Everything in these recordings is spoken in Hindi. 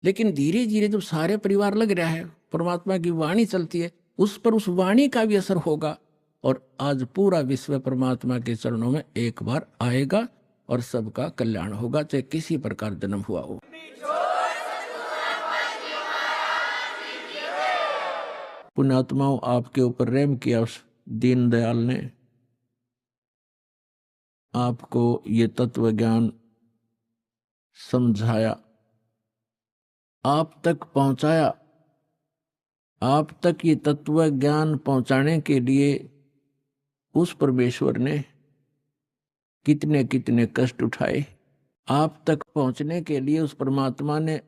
लेकिन धीरे धीरे जब सारे परिवार लग रहा है, परमात्मा की वाणी चलती है, उस पर उस वाणी का भी असर होगा और आज पूरा विश्व परमात्मा के चरणों में एक बार आएगा और सबका कल्याण होगा, चाहे किसी प्रकार जन्म हुआ हो। पुण्यात्माओं, आपके ऊपर रहम किया उस दीनदयाल ने, आपको ये तत्व ज्ञान समझाया, आप तक पहुंचाया। आप तक ये तत्व ज्ञान पहुंचाने के लिए उस परमेश्वर ने कितने कितने कष्ट उठाए। आप तक पहुंचने के लिए उस परमात्मा ने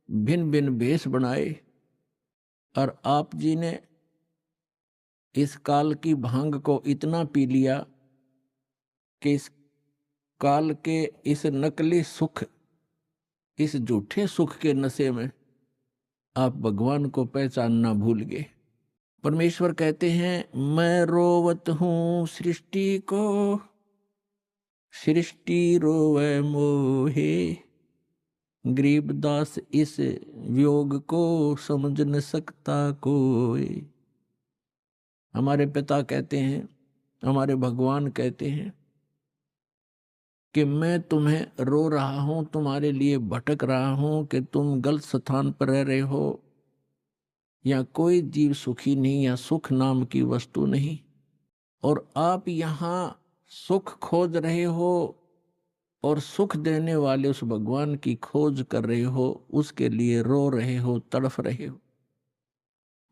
भिन्न भिन्न भेष बनाए और आप जी ने इस काल की भांग को इतना पी लिया कि इस काल के इस नकली सुख, इस झूठे सुख के नशे में आप भगवान को पहचानना भूल गए। परमेश्वर कहते हैं, मैं रोवत हूं सृष्टि को, सृष्टि रोवे मोहे, गरीबदास इस वियोग को समझ न सकता कोई। हमारे पिता कहते हैं, हमारे भगवान कहते हैं कि मैं तुम्हें रो रहा हूं, तुम्हारे लिए भटक रहा हूं कि तुम गलत स्थान पर रह रहे हो, या कोई जीव सुखी नहीं, या सुख नाम की वस्तु नहीं, और आप यहाँ सुख खोज रहे हो और सुख देने वाले उस भगवान की खोज कर रहे हो, उसके लिए रो रहे हो, तड़फ रहे हो।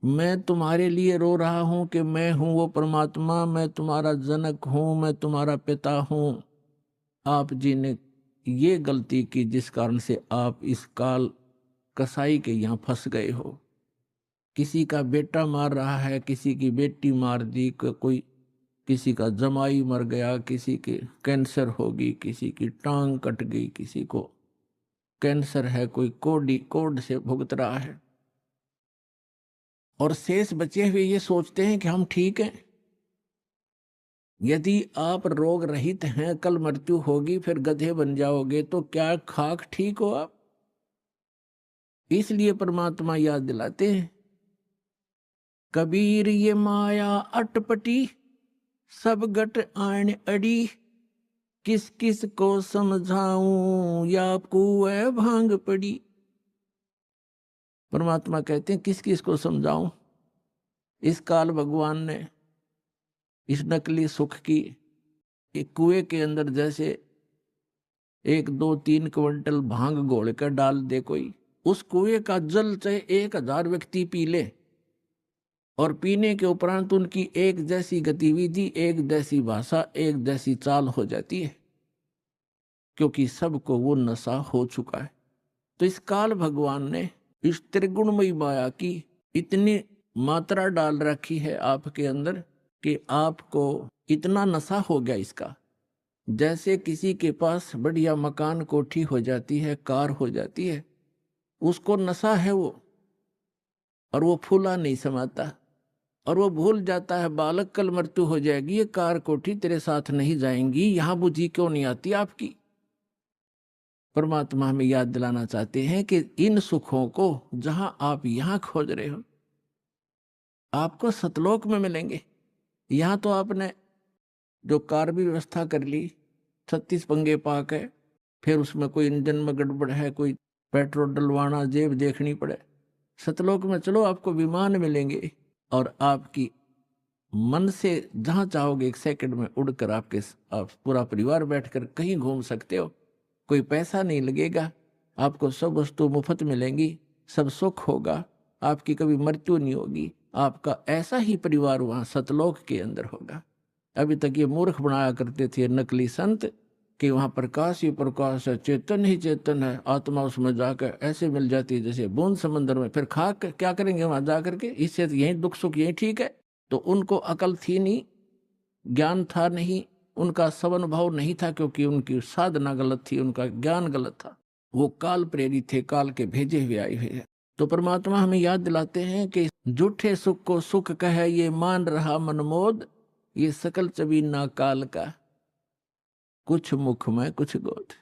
मैं तुम्हारे लिए रो रहा हूं कि मैं हूं वो परमात्मा, मैं तुम्हारा जनक हूं, मैं तुम्हारा पिता हूं। आप जी ने ये गलती की जिस कारण से आप इस काल कसाई के यहाँ फंस गए हो। किसी का बेटा मार रहा है, किसी की बेटी मार दी, कोई किसी का जमाई मर गया, किसी के कैंसर होगी, किसी की टांग कट गई, किसी को कैंसर है, कोई कोड से भुगत रहा है, और शेष बचे हुए ये सोचते हैं कि हम ठीक हैं। यदि आप रोग रहित हैं, कल मृत्यु होगी, फिर गधे बन जाओगे, तो क्या खाक ठीक हो आप? इसलिए परमात्मा याद दिलाते हैं, कबीर ये माया अटपटी, सब गट आन अड़ी, किस किस को समझाऊं, या कुएं भांग पड़ी। परमात्मा कहते हैं, किस किस को समझाऊं। इस काल भगवान ने इस नकली सुख की एक कुएं के अंदर जैसे 1 2 3 क्विंटल भांग घोल कर डाल दे कोई, उस कुएं का जल चाहे 1000 व्यक्ति पी ले, और पीने के उपरांत उनकी एक जैसी गतिविधि, एक जैसी भाषा, एक जैसी चाल हो जाती है, क्योंकि सबको वो नशा हो चुका है। तो इस काल भगवान ने इस त्रिगुणमयी माया की इतनी मात्रा डाल रखी है आपके अंदर कि आपको इतना नशा हो गया इसका। जैसे किसी के पास बढ़िया मकान कोठी हो जाती है, कार हो जाती है, उसको नशा है वो, और वो फूला नहीं समाता, और वो भूल जाता है बालक कल मृत्यु हो जाएगी, ये कार कोठी तेरे साथ नहीं जाएंगी, यहां बुद्धि क्यों नहीं आती आपकी। परमात्मा हमें याद दिलाना चाहते हैं कि इन सुखों को जहां आप यहां खोज रहे हो, आपको सतलोक में मिलेंगे। यहां तो आपने जो कार भी व्यवस्था कर ली, 36 पंगे पाक है, फिर उसमें कोई इंजन में गड़बड़ है, कोई पेट्रोल डलवाना, जेब देखनी पड़े। सतलोक में चलो, आपको विमान मिलेंगे, और आपकी मन से जहां चाहोगे 1 सेकंड में उड़कर आप पूरा परिवार बैठकर कहीं घूम सकते हो। कोई पैसा नहीं लगेगा, आपको सब वस्तु मुफ्त मिलेंगी, सब सुख होगा, आपकी कभी मृत्यु नहीं होगी। आपका ऐसा ही परिवार वहां सतलोक के अंदर होगा। अभी तक ये मूर्ख बनाया करते थे नकली संत कि वहां प्रकाश ही प्रकाश है, चेतन ही चेतन है, आत्मा उसमें जाकर ऐसे मिल जाती है जैसे बूंद समंदर में। फिर खाक क्या करेंगे वहां जाकर के, इससे यही दुख सुख यही ठीक है। तो उनको अकल थी नहीं, ज्ञान था नहीं, उनका सवनुभव नहीं था, क्योंकि उनकी साधना गलत थी, उनका ज्ञान गलत था। वो काल प्रेरित थे, काल के भेजे हुए आए हुए हैं। तो परमात्मा हमें याद दिलाते हैं कि झूठे सुख को सुख कहे ये मान रहा मनमोद, ये सकल चबीना काल का, कुछ मुख में कुछ गोद।